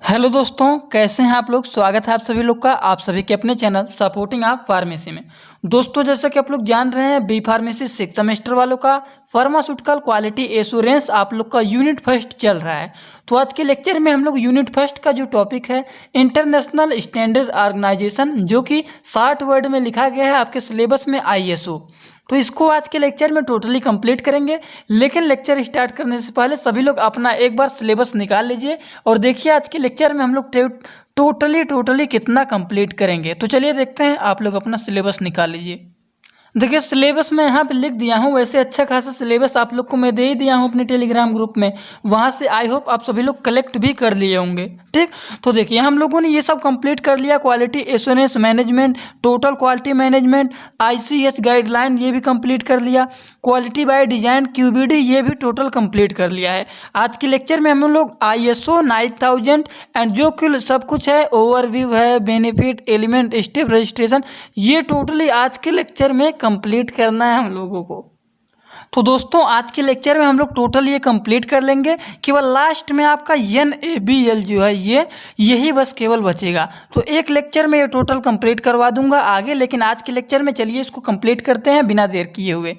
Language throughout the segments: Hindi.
हेलो दोस्तों, कैसे हैं आप लोग। स्वागत है आप सभी लोग का आप सभी के अपने चैनल सपोर्टिंग आप फार्मेसी में। दोस्तों, जैसा कि आप लोग जान रहे हैं, बी फार्मेसी 6 सेमेस्टर वालों का फार्मास्यूटिकल क्वालिटी एश्योरेंस आप लोग का यूनिट फर्स्ट चल रहा है। तो आज के लेक्चर में हम लोग यूनिट फर्स्ट का जो टॉपिक है इंटरनेशनल स्टैंडर्ड ऑर्गेनाइजेशन, जो कि 60 वर्ड में लिखा गया है आपके सिलेबस में ISO, तो इसको आज के लेक्चर में टोटली कंप्लीट करेंगे। लेकिन लेक्चर स्टार्ट करने से पहले सभी लोग अपना एक बार सिलेबस निकाल लीजिए और देखिए आज के लेक्चर में हम लोग टोटली कितना कंप्लीट करेंगे। तो चलिए देखते हैं, आप लोग अपना सिलेबस निकाल लीजिए। देखिए सिलेबस मैं यहाँ पे लिख दिया हूँ। वैसे अच्छा खासा सिलेबस आप लोग को मैं दे ही दिया हूँ अपने टेलीग्राम ग्रुप में, वहाँ से आई होप आप सभी लोग कलेक्ट भी कर लिए होंगे। ठीक, तो देखिए हम लोगों ने ये सब कंप्लीट कर लिया। Quality assurance management, total quality management, ICH guideline ये भी कंप्लीट कर लिया। क्वालिटी बाय डिजाइन QBD ये भी टोटल कंप्लीट कर लिया है। आज के लेक्चर में हम लोग ISO 9000 एंड जो कि सब कुछ है, ओवरव्यू है, बेनिफिट, एलिमेंट, स्टेप, रजिस्ट्रेशन, ये टोटली आज के लेक्चर में कंप्लीट करना है हम लोगों को। तो दोस्तों आज के लेक्चर में हम लोग टोटल ये कंप्लीट कर लेंगे। केवल लास्ट में आपका NABL जो है यही बस केवल बचेगा। तो एक लेक्चर में ये टोटल कंप्लीट करवा दूंगा आगे, लेकिन आज के लेक्चर में चलिए इसको कंप्लीट करते हैं बिना देर किए हुए।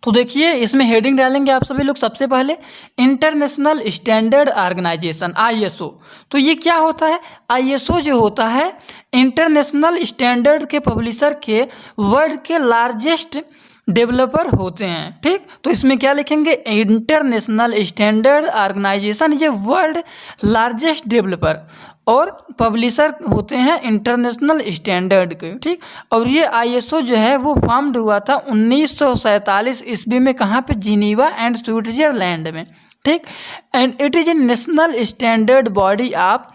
तो देखिए इसमें हेडिंग डालेंगे आप सभी लोग। सबसे पहले इंटरनेशनल स्टैंडर्ड ऑर्गेनाइजेशन ISO। तो ये क्या होता है? ISO जो होता है इंटरनेशनल स्टैंडर्ड के पब्लिशर के वर्ल्ड के लार्जेस्ट डेवलपर होते हैं। ठीक, तो इसमें क्या लिखेंगे? इंटरनेशनल स्टैंडर्ड ऑर्गेनाइजेशन ये वर्ल्ड लार्जेस्ट डेवलपर और पब्लिशर होते हैं इंटरनेशनल स्टैंडर्ड के। ठीक, और ये ISO जो है वो फॉर्म्ड हुआ था 1947 ईस्वी में। कहाँ पे? जिनीवा एंड स्विट्जरलैंड में। ठीक, and it is a national standard body of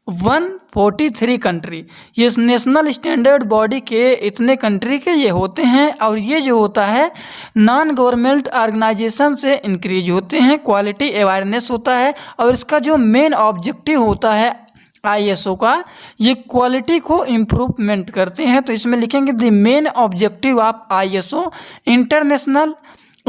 143 country. ये नेशनल स्टैंडर्ड बॉडी के इतने कंट्री के ये होते हैं, और ये जो होता है नॉन गवर्नमेंट ऑर्गेनाइजेशन से इंक्रीज होते हैं। क्वालिटी अवेयरनेस होता है, और इसका जो मेन ऑब्जेक्टिव होता है ISO का, ये क्वालिटी को इम्प्रूवमेंट करते हैं। तो इसमें लिखेंगे the main objective of ISO international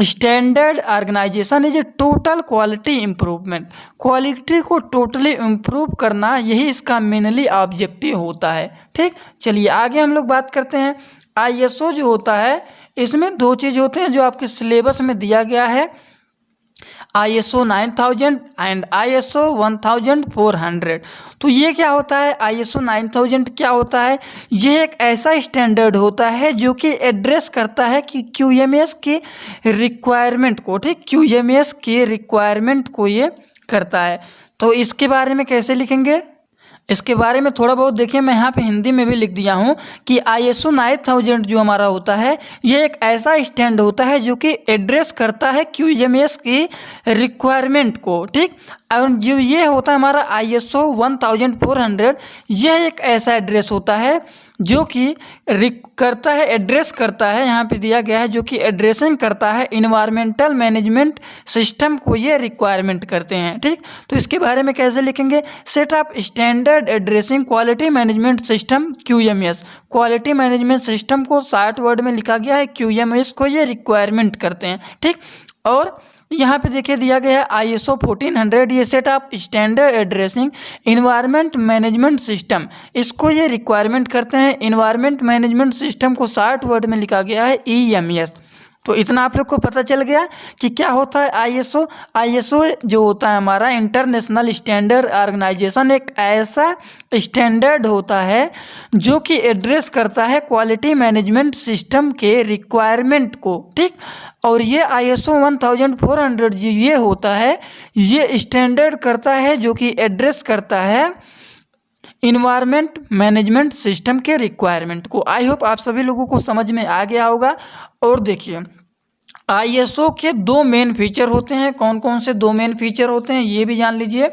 standard organisation is a total quality improvement. Quality को टोटली इम्प्रूव करना यही इसका मेनली ऑब्जेक्टिव होता है। ठीक, चलिए आगे हम लोग बात करते हैं। ISO जो होता है इसमें दो चीज़ होते हैं जो आपके सिलेबस में दिया गया है, ISO 9000 एंड ISO 1400। तो ये क्या होता है? ISO 9000 क्या होता है? ये एक ऐसा स्टैंडर्ड होता है जो कि एड्रेस करता है कि QMS के रिक्वायरमेंट को। ठीक, QMS के रिक्वायरमेंट को ये करता है। तो इसके बारे में कैसे लिखेंगे? इसके बारे में थोड़ा बहुत देखिए, मैं यहाँ पे हिंदी में भी लिख दिया हूँ कि ISO 9000 जो हमारा होता है ये एक ऐसा स्टैंड होता है जो कि एड्रेस करता है QMS की रिक्वायरमेंट को। ठीक, और जो ये होता है हमारा ISO 1400, यह एक ऐसा एड्रेस होता है जो कि एड्रेस करता है, यहाँ पे दिया गया है, जो कि एड्रेसिंग करता है इन्वायरमेंटल मैनेजमेंट सिस्टम को ये रिक्वायरमेंट करते हैं। ठीक, तो इसके बारे में कैसे लिखेंगे? Set of standard addressing quality management system QMS। Quality management system को 60 वर्ड में लिखा गया है, QMS को ये रिक्वायरमेंट करते हैं। ठीक, और यहाँ पे देखिए दिया गया है ISO 1400, ये set of standard addressing environment management system, इसको ये रिक्वायरमेंट करते हैं। इन्वायरमेंट मैनेजमेंट सिस्टम को 60 वर्ड में लिखा गया है EMS। तो इतना आप लोग को पता चल गया कि क्या होता है ISO। ISO जो होता है हमारा इंटरनेशनल स्टैंडर्ड ऑर्गेनाइजेशन, एक ऐसा स्टैंडर्ड होता है जो कि एड्रेस करता है क्वालिटी मैनेजमेंट सिस्टम के रिक्वायरमेंट को। ठीक, और ये ISO 1400 ये होता है, ये स्टैंडर्ड करता है जो कि एड्रेस करता है इन्वायरमेंट मैनेजमेंट सिस्टम के रिक्वायरमेंट को। आई होप आप सभी लोगों को समझ में आ गया होगा। और देखिए ISO के दो मेन फीचर होते हैं। कौन कौन से दो मेन फीचर होते हैं ये भी जान लीजिए।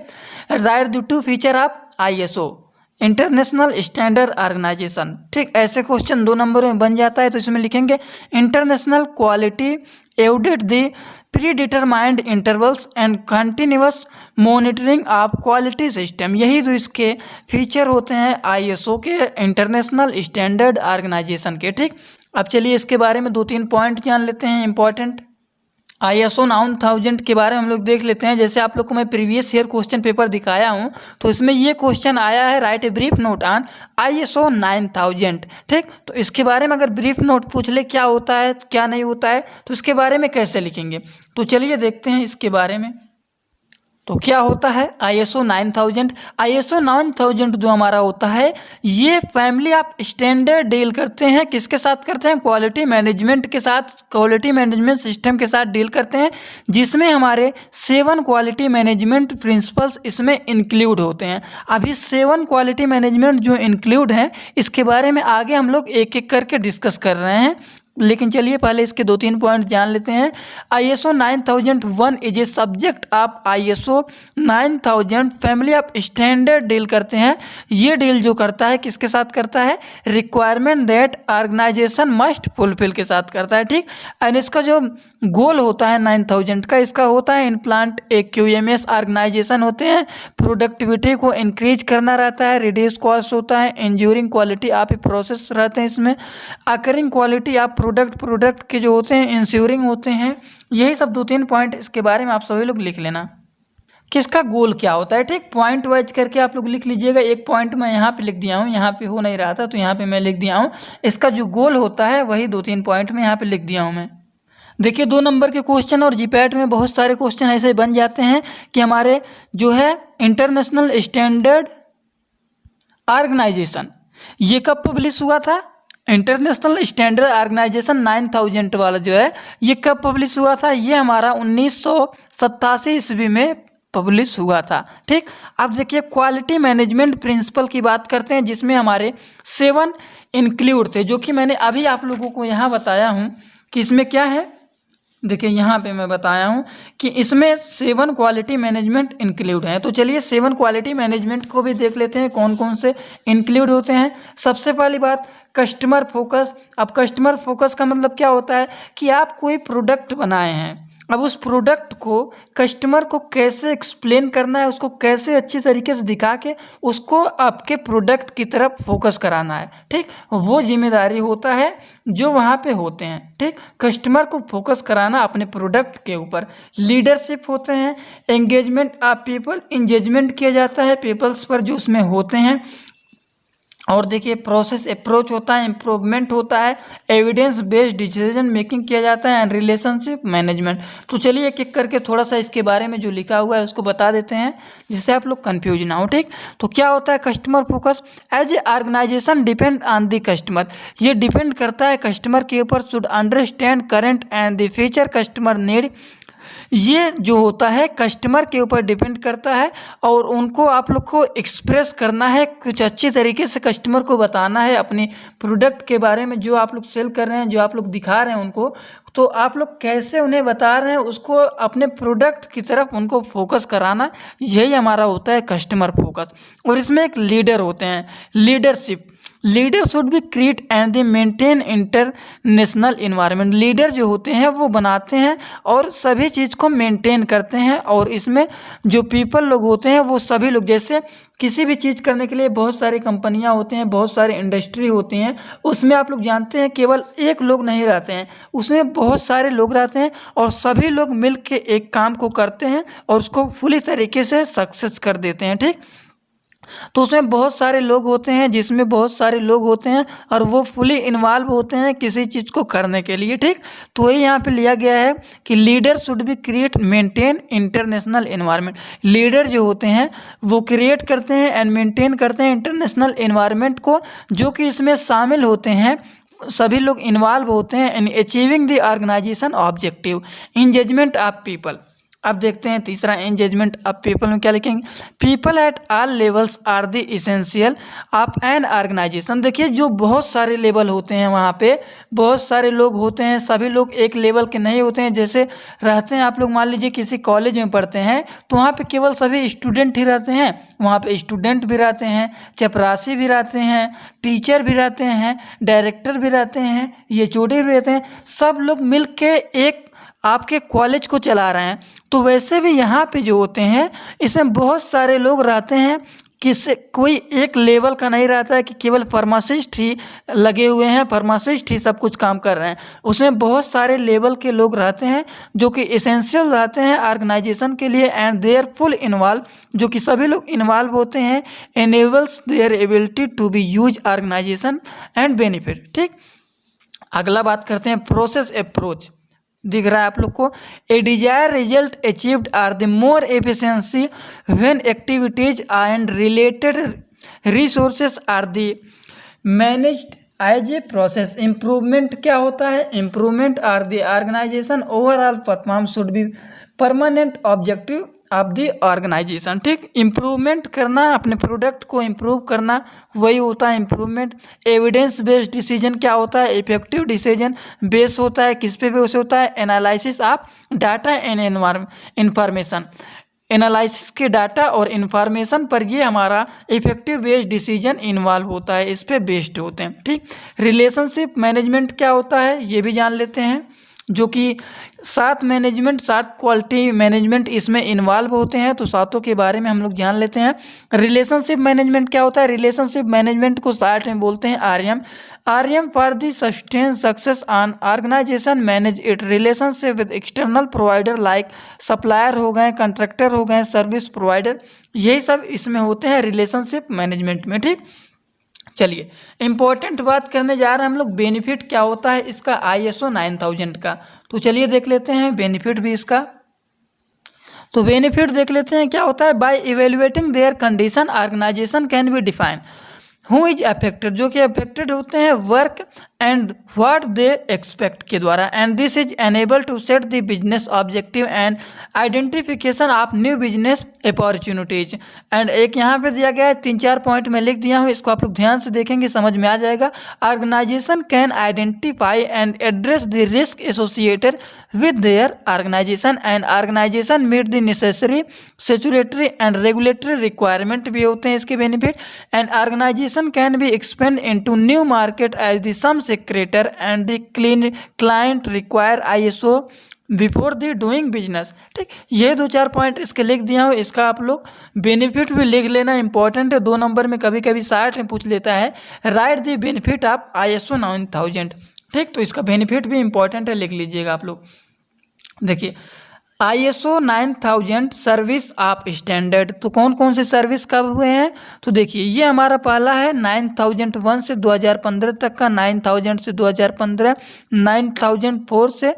Write the two feature of ISO international standard organisation. ठीक, ऐसे क्वेश्चन 2 नंबर में बन जाता है। तो इसमें लिखेंगे international quality audit the predetermined intervals and continuous monitoring of quality system. यही तो इसके फीचर होते हैं ISO के इंटरनेशनल स्टैंडर्ड ऑर्गेनाइजेशन के। ठीक, अब चलिए इसके बारे में 2-3 पॉइंट जान लेते हैं इंपॉर्टेंट। ISO 9000 के बारे में हम लोग देख लेते हैं। जैसे आप लोग को मैं प्रीवियस ईयर क्वेश्चन पेपर दिखाया हूं, तो इसमें ये क्वेश्चन आया है, right a brief note on ISO 9000। ठीक, तो इसके बारे में अगर ब्रीफ नोट पूछ ले क्या होता है क्या नहीं होता है, तो इसके बारे में कैसे लिखेंगे, तो चलिए देखते हैं इसके बारे में। तो क्या होता है ISO 9000? ISO 9000 जो हमारा होता है, ये फैमिली ऑफ स्टैंडर्ड डील करते हैं, किसके साथ करते हैं? क्वालिटी मैनेजमेंट के साथ, क्वालिटी मैनेजमेंट सिस्टम के साथ डील करते हैं, जिसमें हमारे 7 क्वालिटी मैनेजमेंट प्रिंसिपल्स इसमें इंक्लूड होते हैं। अभी 7 क्वालिटी मैनेजमेंट जो इंक्लूड हैं, इसके बारे में आगे हम लोग एक एक करके डिस्कस कर रहे हैं, लेकिन चलिए पहले इसके 2-3 पॉइंट जान लेते हैं। ISO 9001 is a subject of ISO 9000 family of standard deal करते हैं। ये डील जो करता है किसके साथ करता है? Requirement that organisation must fulfil के साथ करता है। ठीक, एंड इसका जो गोल होता है 9000 का, इसका होता है इम्प्लांट एक QMS ऑर्गेनाइजेशन होते हैं, प्रोडक्टिविटी को इंक्रीज करना रहता है, रिड्यूस कॉस्ट होता है, इंज्योरिंग क्वालिटी ऑफ ए प्रोसेस रहते हैं इसमें, अकरिंग क्वालिटी ऑफ प्रोडक्ट के जो होते हैं इंश्योरिंग होते हैं। यही सब 2-3 पॉइंट इसके बारे में आप सभी लोग लिख लेना, किसका गोल क्या होता है। ठीक, पॉइंट वाइज करके आप लोग लिख लीजिएगा। एक पॉइंट मैं यहाँ पे लिख दिया हूँ, यहाँ पे हो नहीं रहा था तो यहाँ पे मैं लिख दिया हूँ। इसका जो गोल होता है वही 2-3 पॉइंट में यहाँ पे लिख दिया हूँ मैं। देखिए 2 नंबर के क्वेश्चन और जीपैट में बहुत सारे क्वेश्चन ऐसे बन जाते हैं कि हमारे जो है इंटरनेशनल स्टैंडर्ड ऑर्गेनाइजेशन, ये कब पब्लिश हुआ था? इंटरनेशनल स्टैंडर्ड ऑर्गेनाइजेशन 9000 वाला जो है, ये कब पब्लिश हुआ था? ये हमारा 1987 ईस्वी में पब्लिश हुआ था। ठीक, अब देखिए क्वालिटी मैनेजमेंट प्रिंसिपल की बात करते हैं, जिसमें हमारे 7 इंक्लूड थे, जो कि मैंने अभी आप लोगों को यहाँ बताया हूँ कि इसमें क्या है। देखिए यहाँ पे मैं बताया हूँ कि इसमें 7 क्वालिटी मैनेजमेंट इंक्लूड हैं। तो चलिए 7 क्वालिटी मैनेजमेंट को भी देख लेते हैं, कौन कौन से इंक्लूड होते हैं। सबसे पहली बात कस्टमर फोकस। अब कस्टमर फोकस का मतलब क्या होता है कि आप कोई प्रोडक्ट बनाए हैं, अब उस प्रोडक्ट को कस्टमर को कैसे एक्सप्लेन करना है, उसको कैसे अच्छी तरीके से दिखा के उसको आपके प्रोडक्ट की तरफ फोकस कराना है। ठीक, वो जिम्मेदारी होता है जो वहाँ पे होते हैं। ठीक, कस्टमर को फोकस कराना अपने प्रोडक्ट के ऊपर। लीडरशिप होते हैं, एंगेजमेंट ऑफ पीपल, इंगेजमेंट किया जाता है पीपल्स पर जो उसमें होते हैं। और देखिए प्रोसेस अप्रोच होता है, इम्प्रूवमेंट होता है, एविडेंस बेस्ड डिसीजन मेकिंग किया जाता है, एंड रिलेशनशिप मैनेजमेंट। तो चलिए एक एक करके थोड़ा सा इसके बारे में जो लिखा हुआ है उसको बता देते हैं, जिससे आप लोग कंफ्यूज ना हो। ठीक, तो क्या होता है customer focus? As a organisation depend on the customer, ये डिपेंड करता है कस्टमर के ऊपर। Should understand current and the future customer need, ये जो होता है कस्टमर के ऊपर डिपेंड करता है, और उनको आप लोग को एक्सप्रेस करना है, कुछ अच्छी तरीके से कस्टमर को बताना है अपनी प्रोडक्ट के बारे में, जो आप लोग सेल कर रहे हैं, जो आप लोग दिखा रहे हैं उनको, तो आप लोग कैसे उन्हें बता रहे हैं, उसको अपने प्रोडक्ट की तरफ उनको फोकस कराना, यही हमारा होता है कस्टमर फोकस। और इसमें एक लीडर होते हैं, leadership. Leader should be create and the maintain international environment, leader जो होते हैं वो बनाते हैं और सभी चीज़ को मेंटेन करते हैं। और इसमें जो पीपल लोग होते हैं वो सभी लोग, जैसे किसी भी चीज़ करने के लिए बहुत सारी कंपनियां होती हैं, बहुत सारी इंडस्ट्री होती हैं, उसमें आप लोग जानते हैं केवल एक लोग नहीं रहते हैं, उसमें बहुत सारे लोग रहते हैं और सभी लोग मिल के एक काम को करते हैं और उसको फुली तरीके से सक्सेस कर देते हैं। ठीक, तो उसमें बहुत सारे लोग होते हैं, जिसमें बहुत सारे लोग होते हैं और वो फुली इन्वॉल्व होते हैं किसी चीज़ को करने के लिए। ठीक, तो वही यहाँ पे लिया गया है कि leader should be create maintain international environment, leader जो होते हैं वो क्रिएट करते हैं एंड मेंटेन करते हैं इंटरनेशनल एनवायरनमेंट को, जो कि इसमें शामिल होते हैं, सभी लोग इन्वॉल्व होते हैं in achieving the organisation objective, engagement of people. अब देखते हैं तीसरा, एंगेजमेंट ऑफ पीपल में क्या लिखेंगे? People at all levels are the essential of an organisation. देखिए जो बहुत सारे लेवल होते हैं, वहाँ पे बहुत सारे लोग होते हैं, सभी लोग एक लेवल के नहीं होते हैं। जैसे रहते हैं आप लोग, मान लीजिए किसी कॉलेज में पढ़ते हैं तो वहाँ पे केवल सभी स्टूडेंट ही रहते हैं, वहाँ पे स्टूडेंट भी रहते हैं, चपरासी भी रहते हैं, टीचर भी रहते हैं, डायरेक्टर भी रहते हैं, ये HOD भी रहते हैं, सब लोग मिल के एक आपके कॉलेज को चला रहे हैं। तो वैसे भी यहाँ पे जो होते हैं इसमें बहुत सारे लोग रहते हैं, कोई एक लेवल का नहीं रहता है कि केवल फार्मासिस्ट ही लगे हुए हैं, फार्मासिस्ट ही सब कुछ काम कर रहे हैं। उसमें बहुत सारे लेवल के लोग रहते हैं जो कि एसेंशियल रहते हैं ऑर्गेनाइजेशन के लिए, एंड देयर फुल इन्वॉल्व, जो कि सभी लोग इन्वॉल्व होते हैं, enables their ability to be use organisation and benefit. ठीक, अगला बात करते हैं प्रोसेस अप्रोच। दिख रहा है आप लोग को, a desire result achieved are the more efficiency when activities and related resources are the managed as a process. Improvement क्या होता है? Improvement are the organisation overall performance should be permanent objective of the organisation. ठीक, इम्प्रूवमेंट करना, अपने प्रोडक्ट को इम्प्रूव करना, वही होता है इम्प्रूवमेंट। एविडेंस बेस्ड डिसीजन क्या होता है? इफेक्टिव डिसीजन बेस होता है, किस पे बेस होता है? Analysis of data and information. Analysis के डाटा और इन्फॉर्मेशन पर ये हमारा इफेक्टिव बेस्ड डिसीजन इन्वॉल्व होता है, इस पे बेस्ड होते हैं। ठीक, रिलेशनशिप मैनेजमेंट क्या होता है ये भी जान लेते हैं, जो कि 7 मैनेजमेंट, 7 क्वालिटी मैनेजमेंट इसमें इन्वॉल्व होते हैं, तो सातों के बारे में हम लोग जान लेते हैं। रिलेशनशिप मैनेजमेंट क्या होता है? रिलेशनशिप मैनेजमेंट को शार्ट में बोलते हैं RM. RM for the sustain success on organisation manage it relationship with external provider like supplier हो गए, कंट्रैक्टर हो गए, सर्विस प्रोवाइडर, यही सब इसमें होते हैं रिलेशनशिप मैनेजमेंट में। ठीक, चलिए इंपॉर्टेंट बात करने जा रहे हैं हम लोग, बेनिफिट क्या होता है इसका ISO 9000 का। तो चलिए देख लेते हैं बेनिफिट भी इसका। तो बेनिफिट देख लेते हैं क्या होता है। By evaluating their condition organisation can be define who is affected, जो कि अफेक्टेड होते हैं work and what they expect के द्वारा, and this is enable to set the business objective and identification of new business opportunities. And एक यहाँ पे दिया गया है, 3-4 पॉइंट में लिख दिया हूँ, इसको आप लोग ध्यान से देखेंगे समझ में आ जाएगा। Organisation can identify and address the risk associated with their organisation and organisation meet the necessary statutory and regulatory requirement भी होते हैं इसके benefit. And organisation can be expand into new market as the some secretor and the client require ISO before the doing business. ठीक, ये 2-4 पॉइंट इसके लिख दिया हूँ, इसका आप लोग बेनिफिट भी लिख लेना, इंपॉर्टेंट है। 2 नंबर में कभी कभी 60 में पूछ लेता है, right the benefit of ISO 9000। ठीक, तो इसका बेनिफिट भी इंपॉर्टेंट है, लिख लीजिएगा आप लोग। देखिए ISO 9000 सर्विस ऑफ स्टैंडर्ड, तो कौन कौन से सर्विस कब हुए हैं? तो देखिए ये हमारा पहला है 9001 से 2015 तक का, 9000 से 2015, 9004 से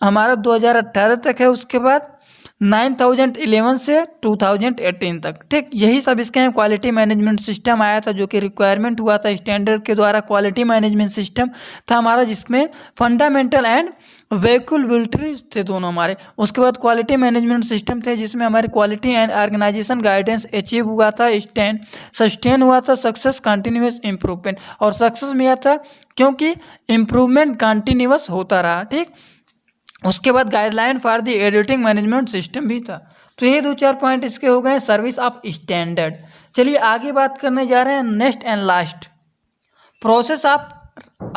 हमारा 2018 तक है, उसके बाद 9011 से 2018 तक। ठीक, यही सब इसके हैं। क्वालिटी मैनेजमेंट सिस्टम आया था जो कि रिक्वायरमेंट हुआ था स्टैंडर्ड के द्वारा, क्वालिटी मैनेजमेंट सिस्टम था हमारा जिसमें फंडामेंटल एंड वेहिकलेबिलिटी थे दोनों हमारे। उसके बाद क्वालिटी मैनेजमेंट सिस्टम थे जिसमें हमारी quality and organisation guidance achieve हुआ था, सस्टेन हुआ था, सक्सेस कंटिन्यूस इम्प्रूवमेंट, और सक्सेस मिला था क्योंकि इम्प्रूवमेंट कंटिन्यूस होता रहा। ठीक, उसके बाद guideline for the editing management system भी था। तो ये 2-4 पॉइंट इसके हो गए सर्विस ऑफ स्टैंडर्ड। चलिए आगे बात करने जा रहे हैं next and last, process of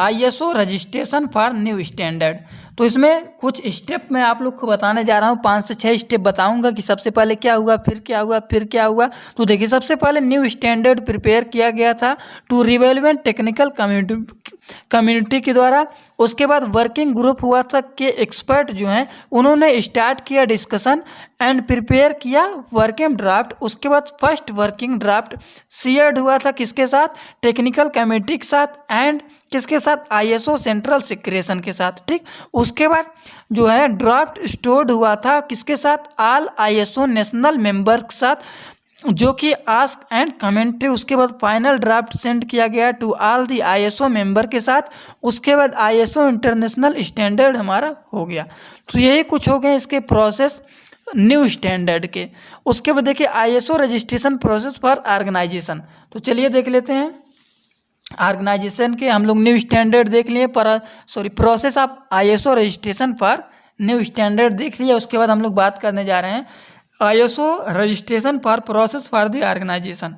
ISO registration for new standard. तो इसमें कुछ स्टेप मैं आप लोग को बताने जा रहा हूँ, 5 से 6 स्टेप बताऊंगा कि सबसे पहले क्या हुआ, फिर क्या हुआ, फिर क्या हुआ। तो देखिए सबसे पहले न्यू स्टैंडर्ड प्रिपेयर किया गया था टू रिवेलेवेंट टेक्निकल कम्युनिटी के द्वारा। उसके बाद वर्किंग ग्रुप हुआ था कि एक्सपर्ट जो हैं उन्होंने स्टार्ट किया डिस्कशन एंड प्रिपेयर किया वर्किंग ड्राफ्ट। उसके बाद फर्स्ट वर्किंग ड्राफ्ट शेयर्ड हुआ था किसके साथ? टेक्निकल कमेटी के साथ, एंड किसके साथ? ISO सेंट्रल सिक्रेशन के साथ। ठीक, उसके बाद जो है ड्राफ्ट स्टोर्ड हुआ था किसके साथ? ऑल ISO नेशनल मेंबर के साथ, जो कि आस्क एंड कमेंट्री। उसके बाद फाइनल ड्राफ्ट सेंड किया गया to all the ISO member के साथ। उसके बाद ISO इंटरनेशनल स्टैंडर्ड हमारा हो गया। तो यही कुछ हो गए इसके प्रोसेस न्यू स्टैंडर्ड के। उसके बाद देखिए ISO registration process for organisation. तो चलिए देख लेते हैं ऑर्गेनाइजेशन के, हम लोग न्यू स्टैंडर्ड देख लिए, process of ISO registration for new standard देख लिया। उसके बाद हम लोग बात करने जा रहे हैं ISO registration for process for the organisation.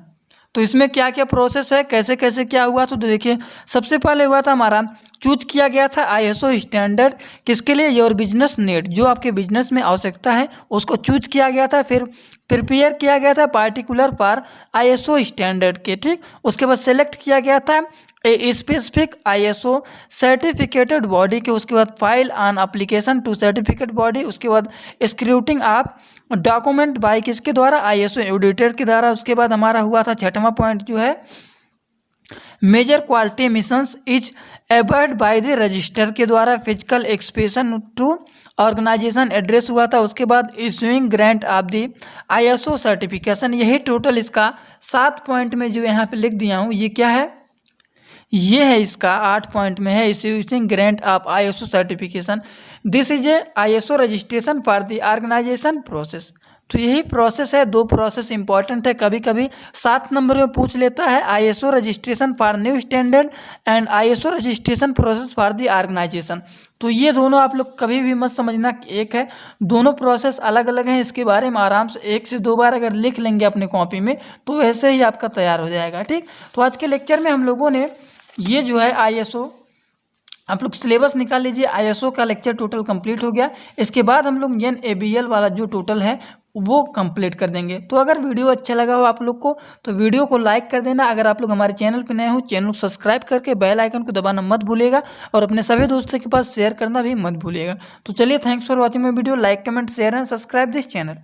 तो इसमें क्या क्या प्रोसेस है, कैसे कैसे क्या हुआ? तो देखिए सबसे पहले हुआ था हमारा चूज किया गया था ISO स्टैंडर्ड किसके लिए? योर बिजनेस नीड, जो आपके बिजनेस में आवश्यकता है उसको चूज किया गया था। फिर प्रिपेयर किया गया था पार्टिकुलर फॉर आईएसओ स्टैंडर्ड के, ठीक। उसके बाद सेलेक्ट किया गया था ए स्पेसिफिक आईएसओ सर्टिफिकेटेड बॉडी के, उसके बाद file on application to certificate body, उसके बाद स्क्रूटिंग ऑफ डॉक्यूमेंट बाय किसके द्वारा, आईएसओ ऑडिटर के द्वारा। उसके बाद हमारा हुआ था छठवां पॉइंट जो है major quality missions is abided by the register के द्वारा, physical expression to organization address हुआ था। उसके बाद issuing grant of the ISO certification. यही टोटल इसका 7 पॉइंट में जो यहाँ पे लिख दिया हूँ, ये क्या है, ये है इसका 8 पॉइंट में है issuing grant of ISO certification. This is a ISO registration for the organisation process. तो यही प्रोसेस है, 2 प्रोसेस इंपॉर्टेंट है, कभी कभी 7 नंबर में पूछ लेता है, ISO registration for new standard and ISO registration process for the organisation. तो ये दोनों आप लोग कभी भी मत समझना एक है, दोनों प्रोसेस अलग अलग हैं। इसके बारे में आराम से 1 से 2 बार अगर लिख लेंगे अपने कॉपी में तो वैसे ही आपका तैयार हो जाएगा, ठीक। तो आज के लेक्चर में हम लोगों ने ये जो है आईएसओ, आप लोग सिलेबस निकाल लीजिए, आईएसओ का लेक्चर टोटल कंप्लीट हो गया। इसके बाद हम लोग NABL वाला जो टोटल है वो कंप्लीट कर देंगे। तो अगर वीडियो अच्छा लगा हो आप लोग को तो वीडियो को लाइक कर देना। अगर आप लोग हमारे चैनल पर नए हो, चैनल को सब्सक्राइब करके बेल आइकन को दबाना मत भूलिएगा और अपने सभी दोस्तों के पास शेयर करना भी मत भूलिएगा। तो चलिए, thanks for watching my video. Like, comment, share and subscribe this channel.